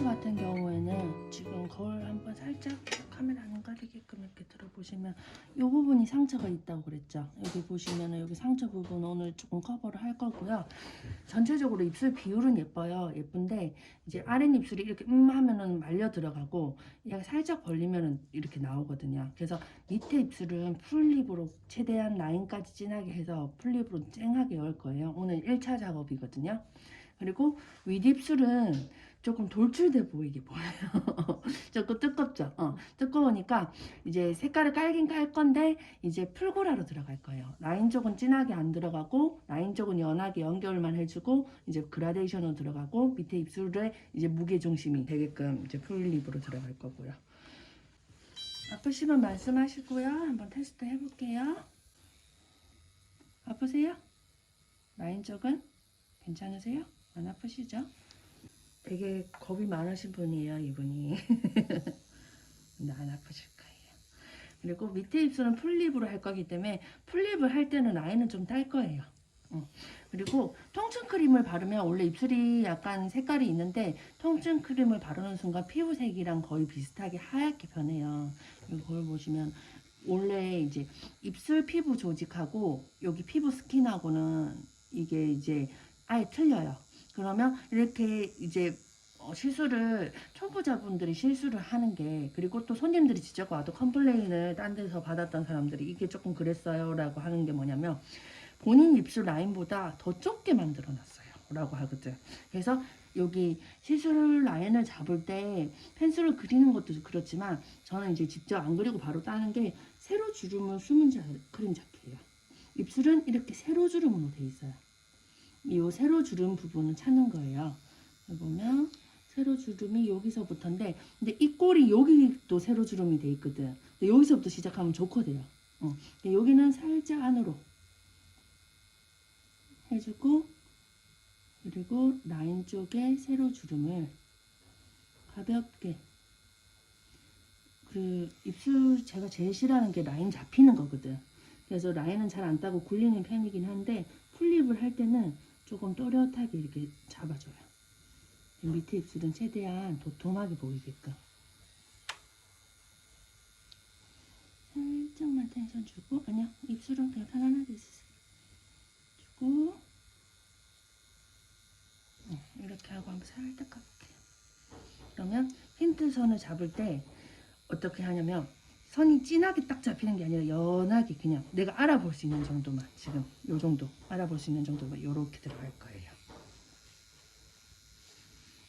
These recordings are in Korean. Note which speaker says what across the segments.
Speaker 1: 입술 같은 경우에는 지금 거울 한번 살짝 카메라 안 가리게끔 이렇게 들어보시면 이 부분이 상처가 있다고 그랬죠. 여기 보시면은 여기 상처 부분 오늘 조금 커버를 할 거고요. 전체적으로 입술 비율은 예뻐요. 예쁜데 이제 아랫입술이 이렇게 하면은 말려 들어가고 얘가 살짝 벌리면은 이렇게 나오거든요. 그래서 밑에 입술은 풀립으로 최대한 라인까지 진하게 해서 풀립으로 쨍하게 열 거예요. 오늘 1차 작업이거든요. 그리고 윗입술은 조금 돌출돼 보이게 보여요. 조금 두껍죠? 두꺼우니까 이제 색깔을 깔긴 깔 건데 이제 풀고라로 들어갈 거예요. 라인 쪽은 진하게 안 들어가고 라인 쪽은 연하게 연결만 해주고 이제 그라데이션으로 들어가고 밑에 입술에 이제 무게 중심이 되게끔 이제 풀립으로 들어갈 거고요. 아프시면 말씀하시고요. 한번 테스트 해볼게요. 아프세요? 라인 쪽은 괜찮으세요? 안 아프시죠? 되게 겁이 많으신 분이에요, 이분이. 근데 안 아프실 거예요. 그리고 밑에 입술은 풀립으로 할 거기 때문에 풀립을 할 때는 라인은 좀 딸 거예요. 그리고 통증 크림을 바르면 원래 입술이 약간 색깔이 있는데 통증 크림을 바르는 순간 피부색이랑 거의 비슷하게 하얗게 변해요. 이걸 보시면 원래 이제 입술 피부 조직하고 여기 피부 스킨하고는 이게 이제 아예 틀려요. 그러면 이렇게 이제 실수를 초보자분들이 실수를 하는 게 그리고 또 손님들이 직접 와도 컴플레인을 딴 데서 받았던 사람들이 이게 조금 그랬어요 라고 하는 게 뭐냐면 본인 입술 라인보다 더 좁게 만들어 놨어요 라고 하거든. 그래서 여기 시술 라인을 잡을 때 펜슬을 그리는 것도 그렇지만 저는 이제 직접 안 그리고 바로 따는 게 세로 주름을 숨은 크림 잡기예요. 입술은 이렇게 세로 주름으로 돼 있어요. 이 세로 주름 부분을 찾는 거예요. 보면 세로 주름이 여기서부터인데 근데 이 꼴이 여기도 세로 주름이 돼 있거든. 근데 여기서부터 시작하면 좋거든요. 여기는 살짝 안으로 해주고 그리고 라인 쪽에 세로 주름을 가볍게 그 입술 제가 제일 싫어하는 게 라인 잡히는 거거든. 그래서 라인은 잘 안 따고 굴리는 편이긴 한데 풀립을 할 때는 조금 또렷하게 이렇게 잡아줘요. 밑에 입술은 최대한 도톰하게 보이게끔 살짝만 텐션 주고 아니야 입술은 그냥 편안하게 있으세요. 주고 이렇게 하고 한번 살짝 가볼게요. 그러면 힌트선을 잡을 때 어떻게 하냐면 선이 진하게 딱 잡히는 게 아니라 연하게 그냥 내가 알아볼 수 있는 정도만 지금 요 정도 알아볼 수 있는 정도만 요렇게 들어갈 거예요.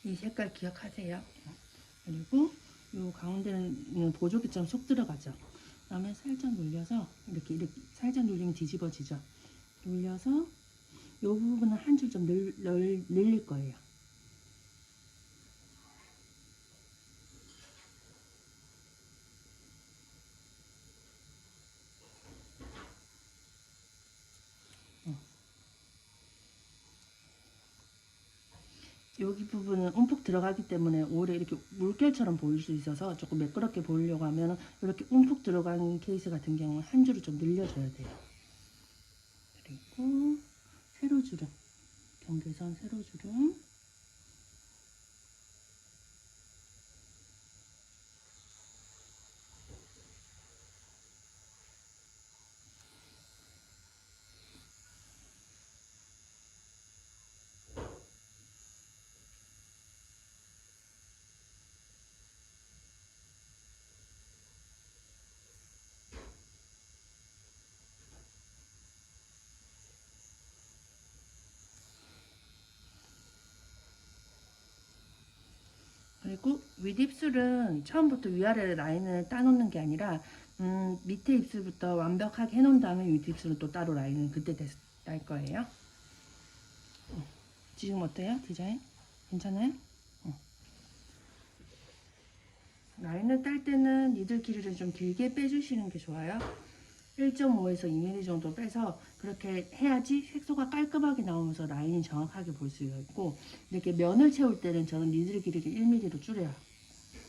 Speaker 1: 이 색깔 기억하세요. 그리고 요 가운데는 보조개처럼 쏙 들어가죠. 그러면 살짝 눌려서 이렇게 살짝 눌리면 뒤집어지죠. 눌려서 요 부분은 한 줄 좀 늘릴 거예요. 여기 부분은 움푹 들어가기 때문에 오히려 이렇게 물결처럼 보일 수 있어서 조금 매끄럽게 보이려고 하면 이렇게 움푹 들어간 케이스 같은 경우는 한 줄을 좀 늘려줘야 돼요. 그리고 세로주름, 경계선 세로주름 그리고 윗입술은 처음부터 위아래 라인을 따놓는 게 아니라 밑에 입술부터 완벽하게 해놓은 다음에 윗입술은 또 따로 라인을 그때 딸 거예요. 지금 어때요? 디자인? 괜찮아요? 라인을 딸 때는 니들 길이를 좀 길게 빼주시는 게 좋아요. 1.5에서 2mm 정도 빼서 그렇게 해야지 색소가 깔끔하게 나오면서 라인이 정확하게 볼 수가 있고 이렇게 면을 채울 때는 저는 니들 길이를 1mm로 줄여요.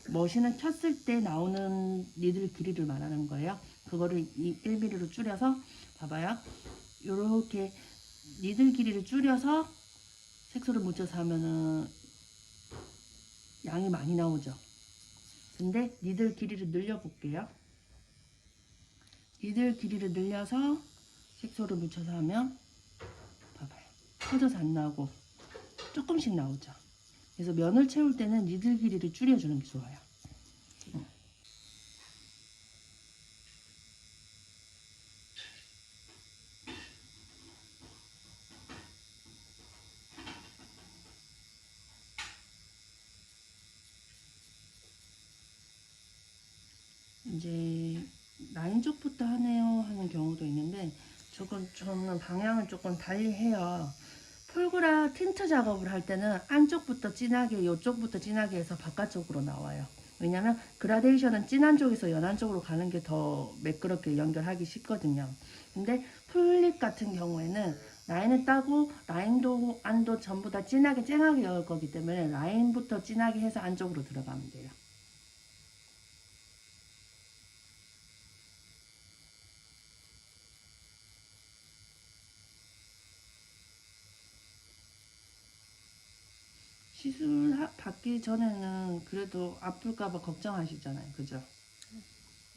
Speaker 1: 머신을 켰을 때 나오는 니들 길이를 말하는 거예요. 그거를 1mm로 줄여서 봐봐요. 요렇게 니들 길이를 줄여서 색소를 묻혀서 하면은 양이 많이 나오죠. 근데 니들 길이를 늘려볼게요. 니들 길이를 늘려서 색소를 묻혀서 하면 봐봐요. 터져서 안 나오고 조금씩 나오죠. 그래서 면을 채울 때는 니들 길이를 줄여주는 게 좋아요. 이제 라인 쪽부터 하네요 하는 경우도 있는데 저는 방향을 조금 달리 해요. 폴그라 틴트 작업을 할 때는 안쪽부터 진하게 이쪽부터 진하게 해서 바깥쪽으로 나와요. 왜냐면 그라데이션은 진한 쪽에서 연한 쪽으로 가는 게 더 매끄럽게 연결하기 쉽거든요. 근데 풀립 같은 경우에는 라인을 따고 라인도 안도 전부 다 진하게 쨍하게 넣을 거기 때문에 라인부터 진하게 해서 안쪽으로 들어가면 돼요. 시술 받기 전에는 그래도 아플까봐 걱정하시잖아요. 그죠?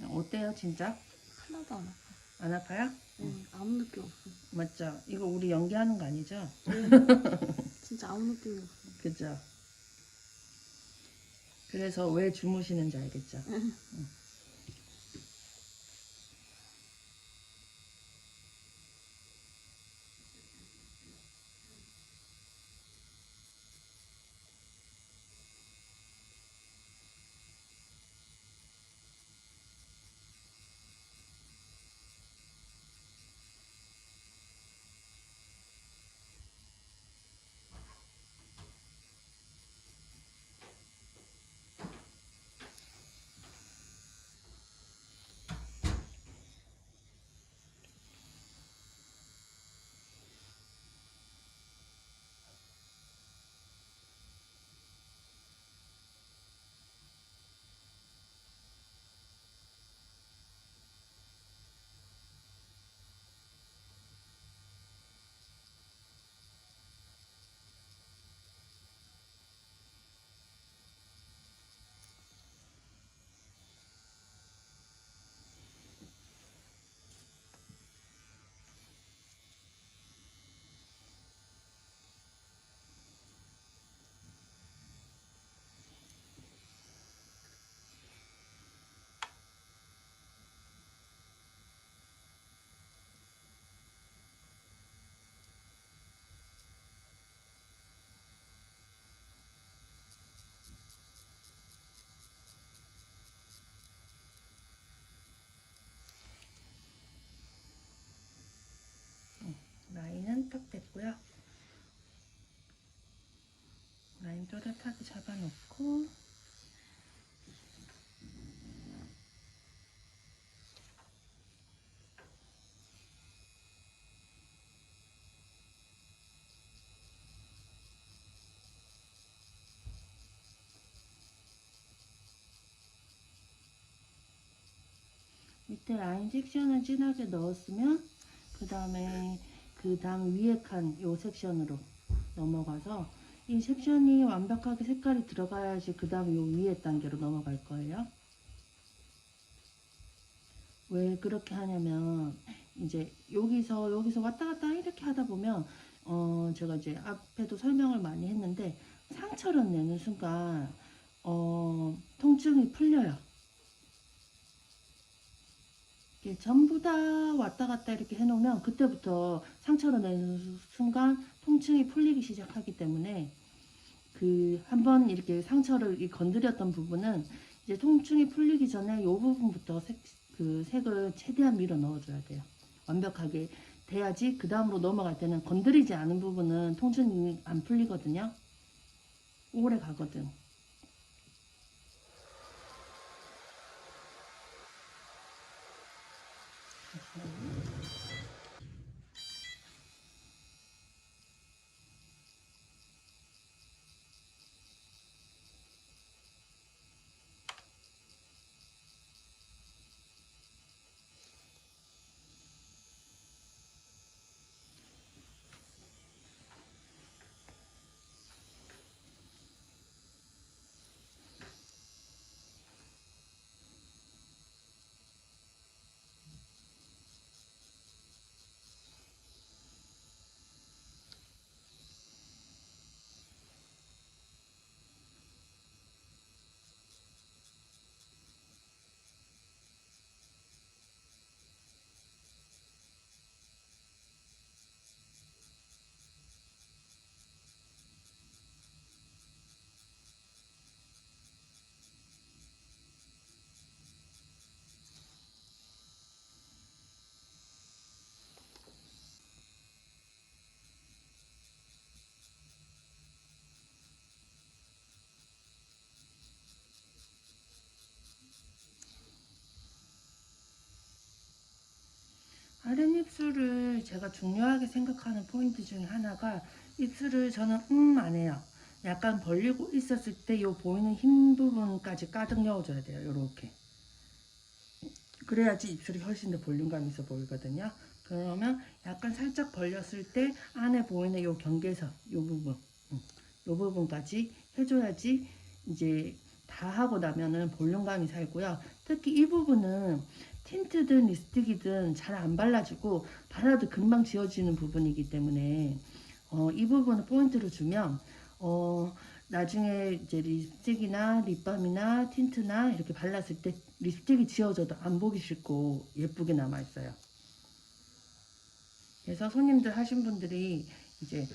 Speaker 1: 어때요, 진짜?
Speaker 2: 하나도 안 아파.
Speaker 1: 안 아파요?
Speaker 2: 아무 느낌 없어.
Speaker 1: 맞죠? 이거 우리 연기하는 거 아니죠?
Speaker 2: 진짜 아무 느낌이 없어.
Speaker 1: 그죠? 그래서 왜 주무시는지 알겠죠? 라인은 딱 됐고요. 라인 또렷하게 잡아놓고 밑에 라인 섹션을 진하게 넣었으면 그 다음 위에 칸 요 섹션으로 넘어가서 이 섹션이 완벽하게 색깔이 들어가야지 그 다음 요 위에 단계로 넘어갈 거예요. 왜 그렇게 하냐면 이제 여기서 왔다 갔다 이렇게 하다 보면 제가 이제 앞에도 설명을 많이 했는데 상처를 내는 순간 통증이 풀려요. 이게 전부 다 왔다 갔다 이렇게 해놓으면 그때부터 상처를 내는 순간 통증이 풀리기 시작하기 때문에 그 한번 이렇게 상처를 건드렸던 부분은 이제 통증이 풀리기 전에 이 부분부터 색을 최대한 밀어 넣어줘야 돼요. 완벽하게 돼야지 그 다음으로 넘어갈 때는 건드리지 않은 부분은 통증이 안 풀리거든요. 오래 가거든. 아랫입술을 제가 중요하게 생각하는 포인트 중에 하나가 입술을 저는 안 해요. 약간 벌리고 있었을 때 요 보이는 흰 부분까지 가득 넣어줘야 돼요. 요렇게. 그래야지 입술이 훨씬 더 볼륨감 있어 보이거든요. 그러면 약간 살짝 벌렸을 때 안에 보이는 요 경계선, 요 부분, 요 부분까지 해줘야지 이제 다 하고 나면은 볼륨감이 살고요. 특히 이 부분은 틴트든 립스틱이든 잘 안 발라지고 발라도 금방 지워지는 부분이기 때문에 이 부분을 포인트를 주면 나중에 이제 립스틱이나 립밤이나 틴트나 이렇게 발랐을 때 립스틱이 지워져도 안 보기 싫고 예쁘게 남아있어요. 그래서 손님들 하신 분들이 이제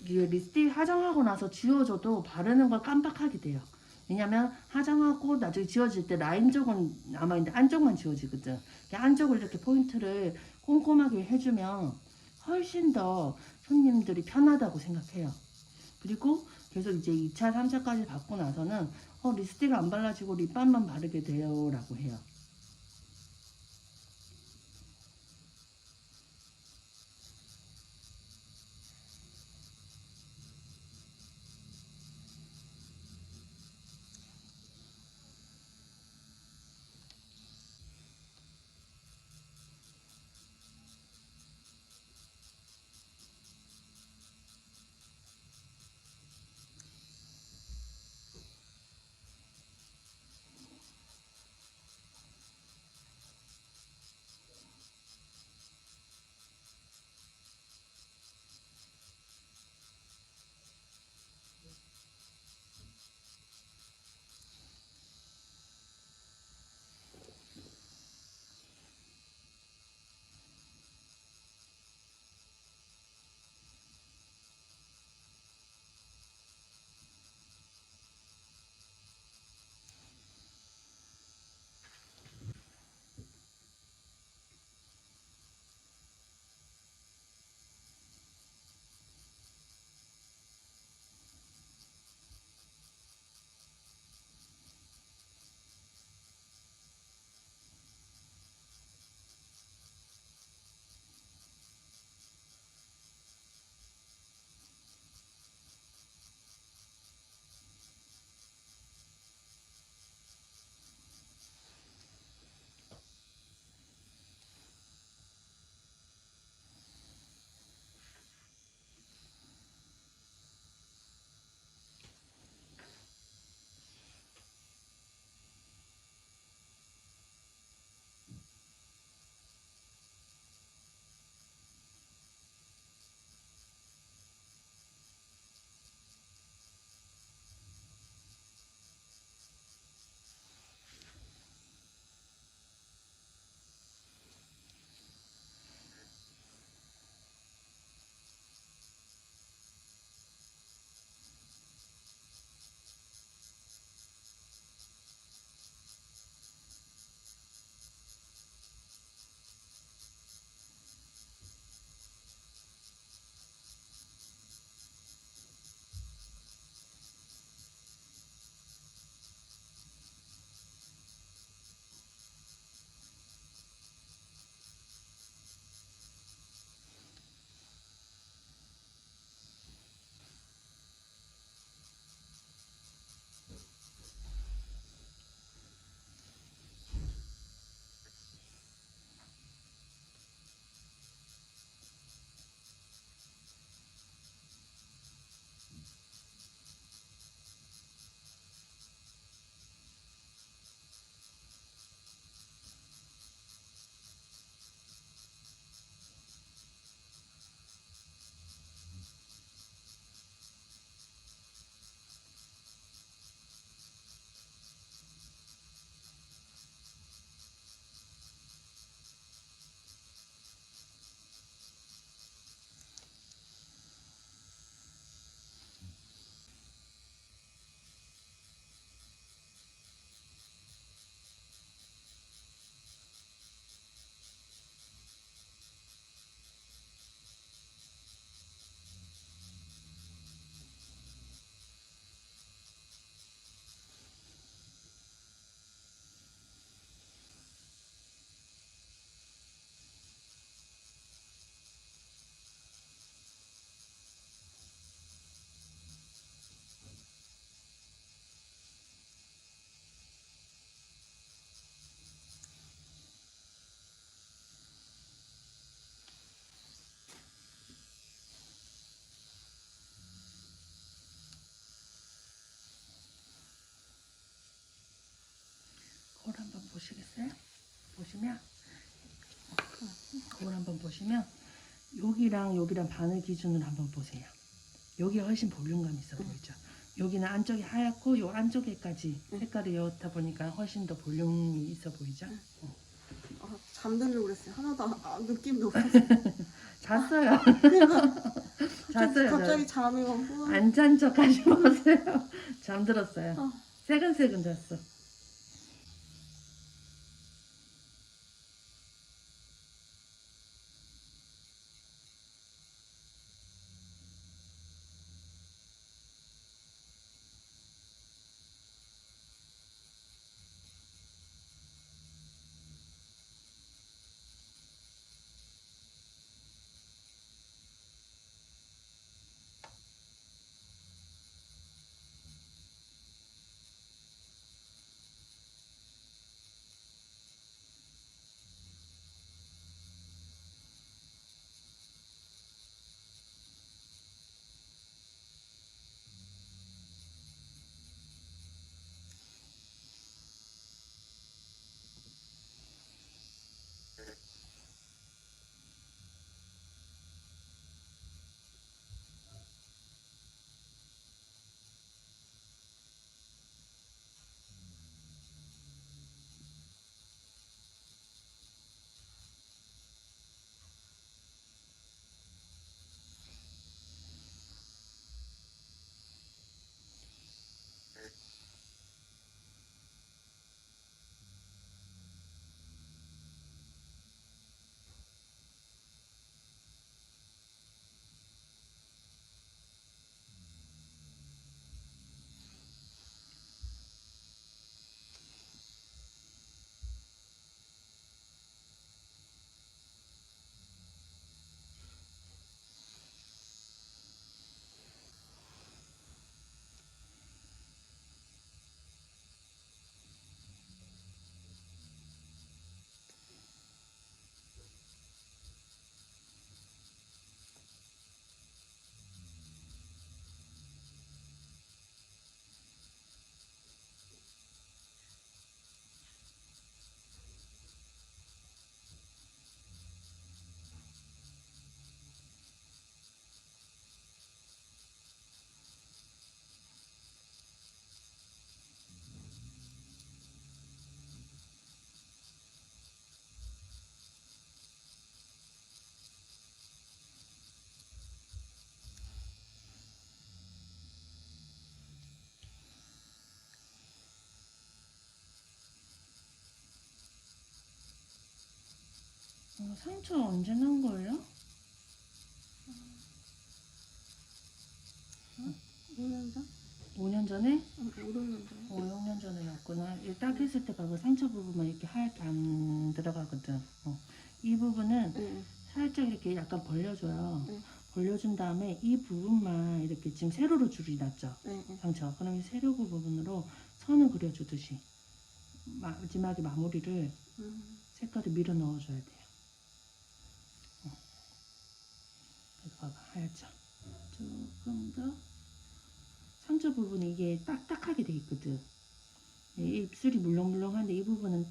Speaker 1: 립스틱 화장하고 나서 지워져도 바르는 걸 깜빡하게 돼요. 왜냐면 화장하고 나중에 지워질 때 라인 쪽은 남아있는데 안쪽만 지워지거든. 안쪽을 이렇게 포인트를 꼼꼼하게 해주면 훨씬 더 손님들이 편하다고 생각해요. 그리고 계속 이제 2차, 3차까지 받고 나서는 립스틱 안 발라지고 립밤만 바르게 돼요 라고 해요. 보시겠어요? 보시면 거울 한번 보시면 여기랑 여기랑 바늘 기준으로 한번 보세요. 여기가 훨씬 볼륨감 있어 보이죠? 여기는 안쪽이 하얗고 요 안쪽에까지 색깔이 여다 보니까 훨씬 더 볼륨이 있어 보이죠?
Speaker 2: 아, 잠들려고 그랬어요. 하나도 느낌도 없어서.
Speaker 1: 잤어요. 잤어요.
Speaker 2: 갑자기 잠이 오고.
Speaker 1: 안 잔 척 하지 마세요. 잠들었어요.
Speaker 2: 어.
Speaker 1: 새근새근 잤어. 상처 언제 난 거예요?
Speaker 2: 5년 전?
Speaker 1: 5년 전에?
Speaker 2: 5년 전.
Speaker 1: 6년 전에였구나. 딱 했을 때 봐봐. 상처 부분만 이렇게 하얗게 안 들어가거든. 이 부분은
Speaker 2: 네.
Speaker 1: 살짝 이렇게 약간 벌려줘요.
Speaker 2: 네.
Speaker 1: 벌려준 다음에 이 부분만 이렇게 지금 세로로 줄이 났죠.
Speaker 2: 네.
Speaker 1: 상처. 그럼 이 세로 부분으로 선을 그려주듯이 마지막에 마무리를 색깔을 밀어 넣어줘야 돼요. 그래서 봐봐. 하얗죠. 조금 더 상처 부분이 이게 딱딱하게 돼 있거든. 입술이 물렁물렁한데 이 부분은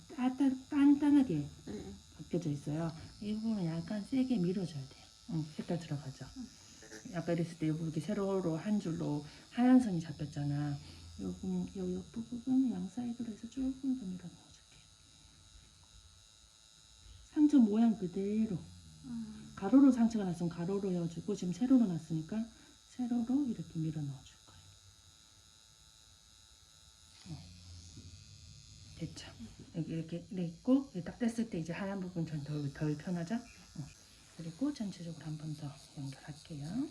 Speaker 1: 단단하게
Speaker 2: 네.
Speaker 1: 벗겨져 있어요. 이 부분은 약간 세게 밀어줘야 돼요. 색깔 들어가죠. 아까 이랬을 때 이 부분 이렇게 세로로 한 줄로 하얀 선이 잡혔잖아. 요 부분 양 사이드로 해서 조금 더 밀어 넣어줄게. 상처 모양 그대로. 가로로 상처가 났으면 가로로 헤어주고 지금 세로로 났으니까 세로로 이렇게 밀어 넣어줄 거예요. 됐죠? 여기 이렇게 있고 딱 됐을 때 이제 하얀 부분 좀 덜 편하죠? 그리고 전체적으로 한 번 더 연결할게요.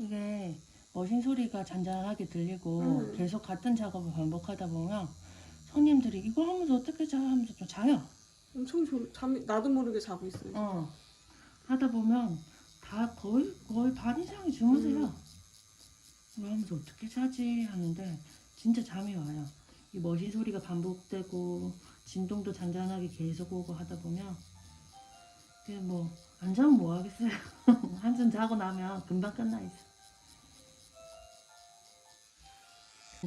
Speaker 1: 이게 머신 소리가 잔잔하게 들리고 계속 같은 작업을 반복하다 보면 손님들이 이거 하면서 어떻게 자 하면서 좀 자요.
Speaker 2: 엄청 잠이 나도 모르게 자고 있어요.
Speaker 1: 하다 보면 다 거의 반 이상이 주무세요. 그러면서 어떻게 자지 하는데 진짜 잠이 와요. 이 머신 소리가 반복되고 진동도 잔잔하게 계속 오고 하다 보면 그게 뭐 안 자면 뭐 하겠어요. 한숨 자고 나면 금방 끝나 있어.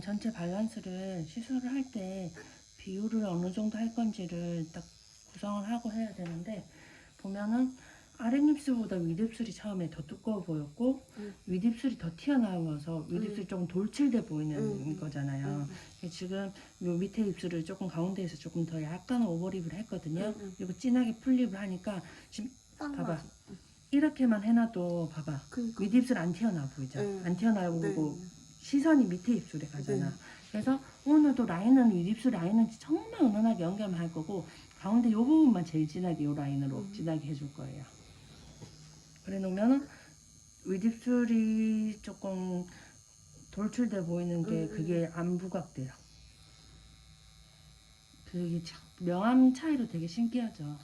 Speaker 1: 전체 밸런스를 시술을 할 때 비율을 어느 정도 할 건지를 딱 구성을 하고 해야 되는데 보면은 아랫입술보다 윗입술이 처음에 더 두꺼워 보였고 윗입술이 더 튀어나와서 윗입술이 조금 돌출돼 보이는 거잖아요. 지금 요 밑에 입술을 조금 가운데에서 조금 더 약간 오버립을 했거든요. 그리고 진하게 풀립을 하니까 지금 봐봐. 이렇게만 해놔도 봐봐.
Speaker 2: 그러니까.
Speaker 1: 윗입술 안 튀어나와 보이죠? 안 튀어나와 보이고 시선이 밑에 입술에 가잖아.
Speaker 2: 네.
Speaker 1: 그래서 오늘도 라인은 윗입술 라인은 정말 은은하게 연결만 할 거고 가운데 요 부분만 제일 진하게 요 라인으로 진하게 해줄 거예요. 그래 놓으면은 윗입술이 조금 돌출돼 보이는 게 그게 안 부각돼요. 그게 참 명암 차이로 되게 신기하죠.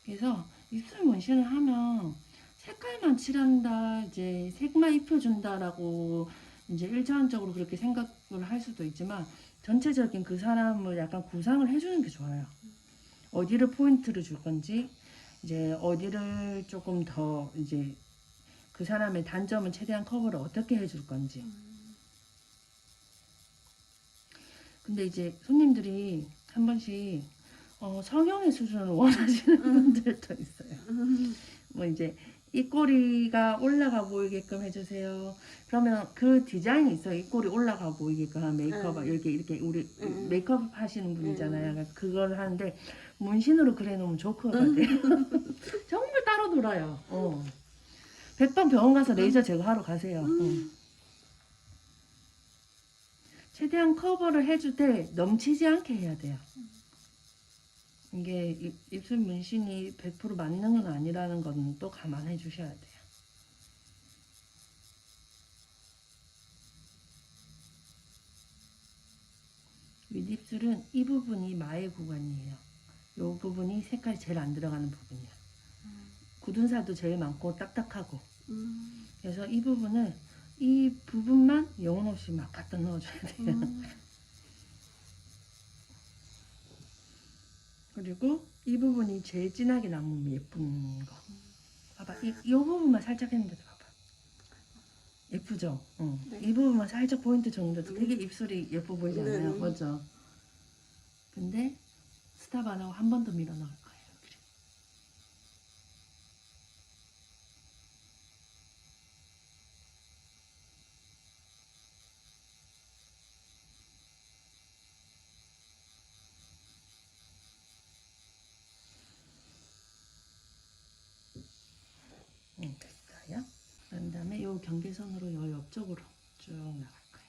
Speaker 1: 그래서 입술 문신을 하면 색깔만 칠한다, 이제 색만 입혀준다라고 이제 일차원적으로 그렇게 생각을 할 수도 있지만 전체적인 그 사람을 약간 구상을 해주는 게 좋아요. 어디를 포인트를 줄 건지, 이제 어디를 조금 더 이제 그 사람의 단점은 최대한 커버를 어떻게 해줄 건지. 근데 이제 손님들이 한 번씩 성형의 수준을 원하시는 분들도 있어요. 뭐 이제 입꼬리가 올라가 보이게끔 해주세요. 그러면 그 디자인이 있어요. 입꼬리 올라가 보이게끔 한 메이크업 이렇게 우리 메이크업 하시는 분이잖아요. 그러니까 그걸 하는데 문신으로 그려놓으면 조커가 돼요. 정말 따로 놀아요. 100번 병원 가서 레이저 제거하러 가세요. 최대한 커버를 해줄 때 넘치지 않게 해야 돼요. 이게 입술 문신이 100% 만능은 아니라는 건 또 감안해 주셔야 돼요. 윗입술은 이 부분이 마의 구간이에요. 이 부분이 색깔이 제일 안 들어가는 부분이야. 굳은 살도 제일 많고 딱딱하고. 그래서 이 부분을 이 부분만 영혼 없이 막 갖다 넣어줘야 돼요. 그리고 이 부분이 제일 진하게 남으면 예쁜 거. 봐봐, 이 부분만 살짝 했는데도 봐봐. 예쁘죠?
Speaker 2: 네.
Speaker 1: 이 부분만 살짝 포인트 정도도 되게 입술이 예뻐 보이잖아요.
Speaker 2: 네.
Speaker 1: 맞죠? 근데 스탑 안 하고 한 번 더 밀어 넣을 거예요. 그래. 됐어요. 그런 다음에 요 경계선으로 요 옆쪽으로 쭉 나갈 거예요.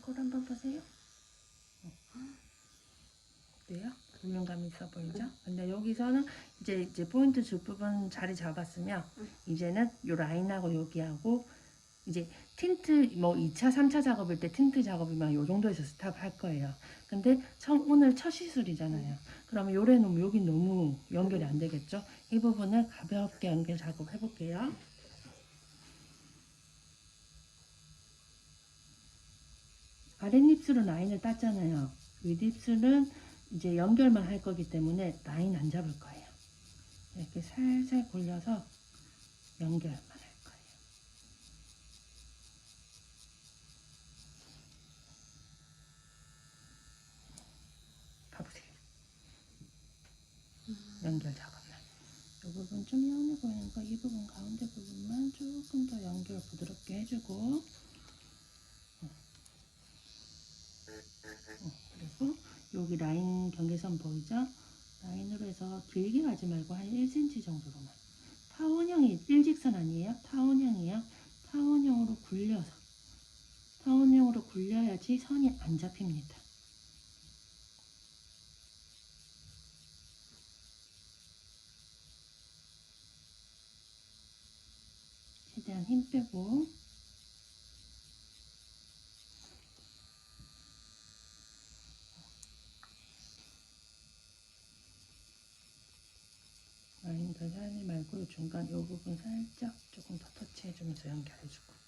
Speaker 1: 거울 한번 보세요. 어때요? 볼륨감 있어 보이죠? 근데 여기서는 이제 포인트 줄 부분 자리 잡았으면 이제는 요 라인하고 여기하고 이제 틴트 뭐 2차, 3차 작업일 때 틴트 작업이면 요 정도에서 스탑할 거예요. 근데 오늘 첫 시술이잖아요. 그러면 요래 놓으면 여기 너무 연결이 안 되겠죠? 이 부분을 가볍게 연결 작업 해볼게요. 아랫입술은 라인을 땄잖아요. 윗입술은 이제 연결만 할 거기 때문에 라인 안 잡을 거예요. 이렇게 살살 골려서 연결만 할 거예요. 봐보세요. 연결 작업만. 이 부분 좀 연해 보이는 거, 이 부분 가운데 부분만 조금 더 연결 부드럽게 해주고, 그리고 여기 라인 경계선 보이죠? 라인으로 해서 길게 가지 말고 한 1cm 정도로만. 타원형이 일직선 아니에요? 타원형이에요. 타원형으로 굴려서. 타원형으로 굴려야지 선이 안 잡힙니다. 최대한 힘 빼고. 라인 더 살지 말고 중간 이 부분 살짝 조금 더 터치해주면서 연결해주고.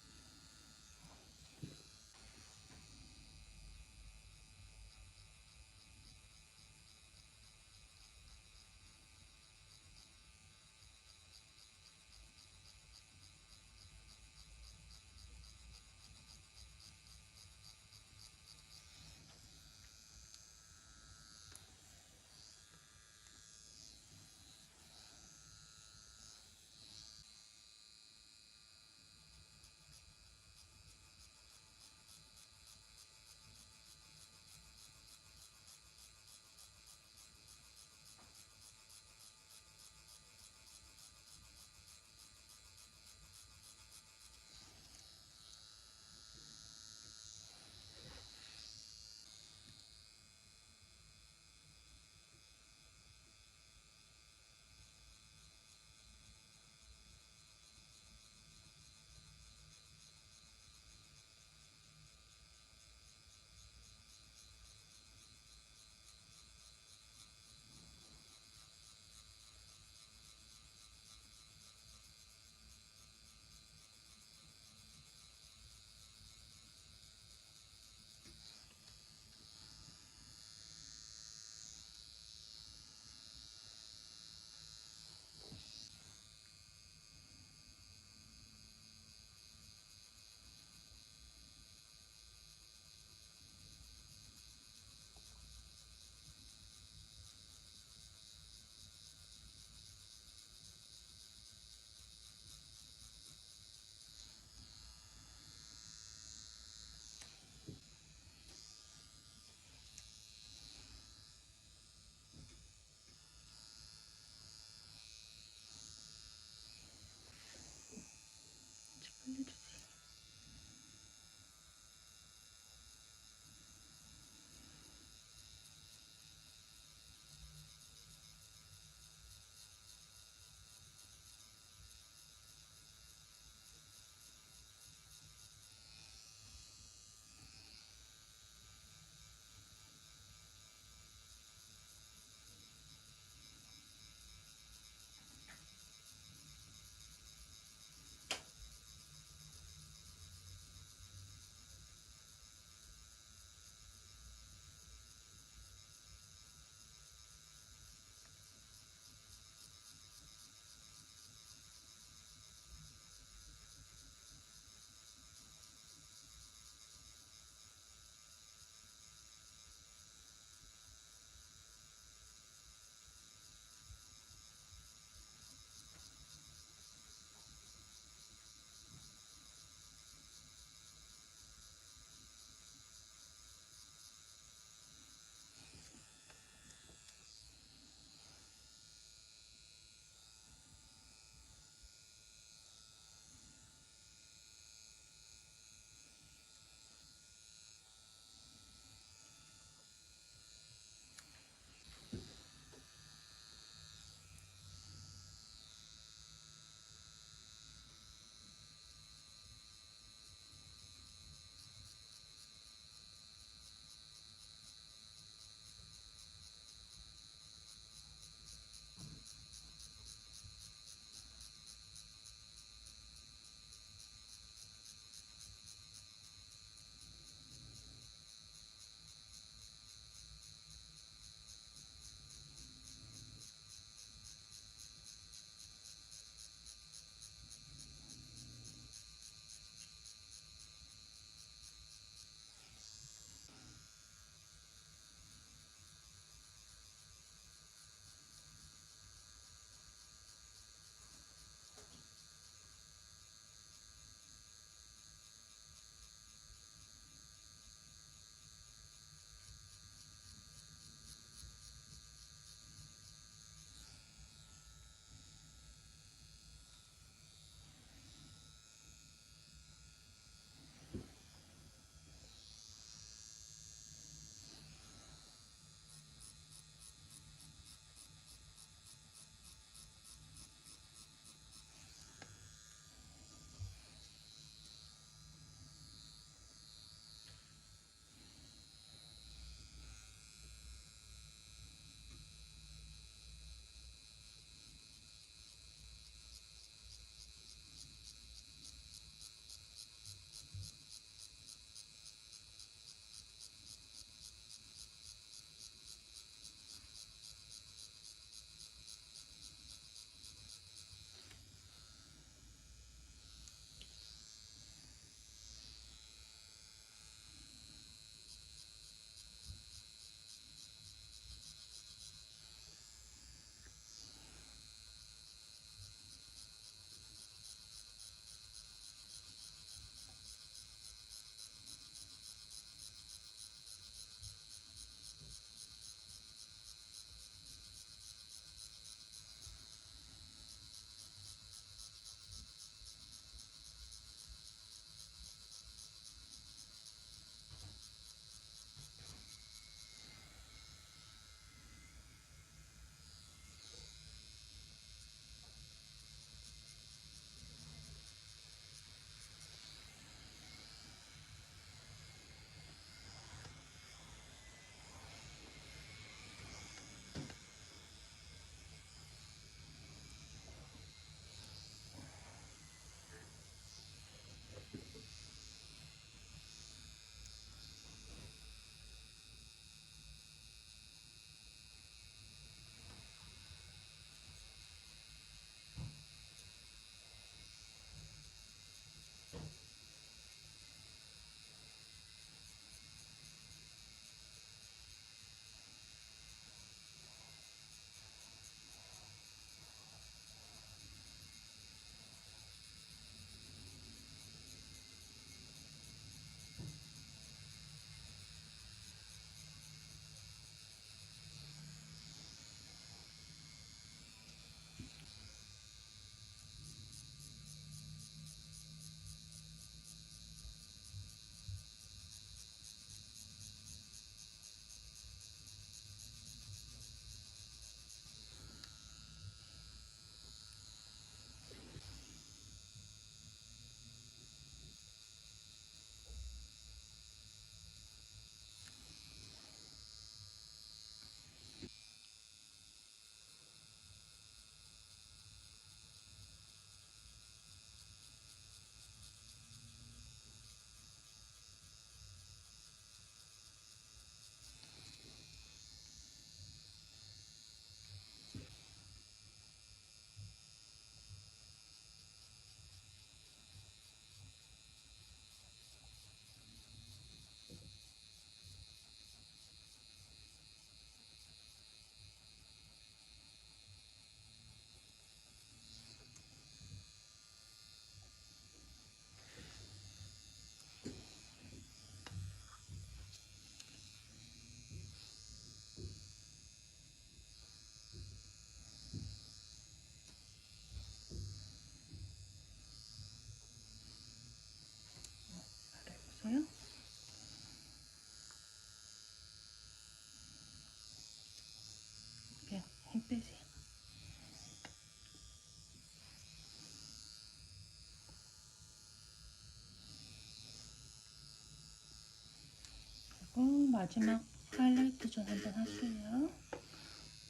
Speaker 1: 마지막 하이라이트 좀 한번 할게요.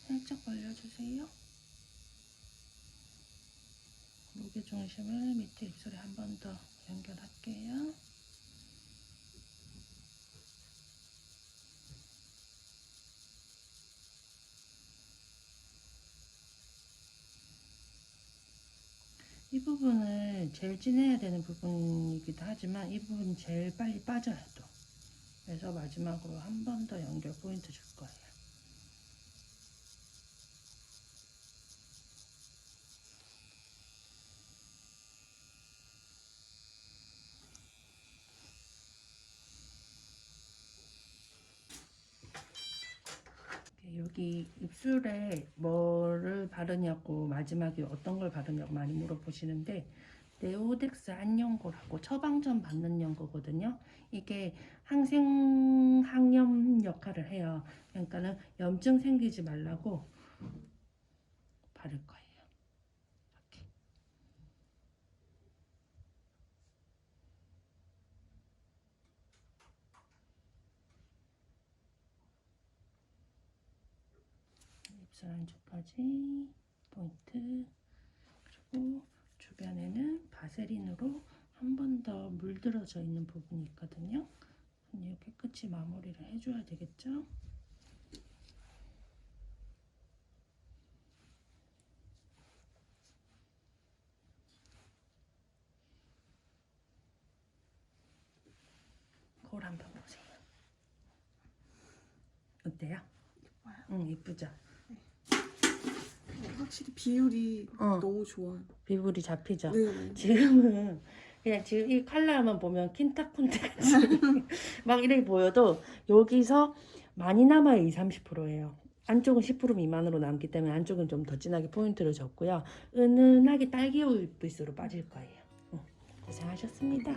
Speaker 1: 살짝 벌려주세요. 무게중심을 밑에 입술에 한 번 더 연결할게요. 이 부분을 제일 진해야 되는 부분이기도 하지만 이 부분이 제일 빨리 빠져요 또. 그래서 마지막으로 한 번 더 연결 포인트 줄 거예요. 여기 입술에 뭐를 바르냐고 마지막에 어떤 걸 바르냐고 많이 물어보시는데 네오덱스 안연고라고 처방전 받는 연고거든요. 이게 항생 항염 역할을 해요. 그러니까는 염증 생기지 말라고 바를 거예요. 이렇게. 입술 안쪽까지 포인트. 그리고 주변에는 바세린으로 한 번 더 물들어져 있는 부분이 있거든요. 이렇게 깨끗이 마무리를 해줘야 되겠죠. 거울 한번 보세요. 어때요?
Speaker 2: 예뻐요.
Speaker 1: 응, 이쁘죠?
Speaker 2: 확실히 비율이 너무 좋아요.
Speaker 1: 비율이 잡히죠?
Speaker 2: 네.
Speaker 1: 지금은 그냥 지금 이 컬러만 보면 킨타콘테같이 막 이렇게 보여도 여기서 많이 남아요. 20-30%예요. 안쪽은 10% 미만으로 남기 때문에 안쪽은 좀 더 진하게 포인트를 줬고요. 은은하게 딸기우유 빛으로 빠질 거예요. 고생하셨습니다.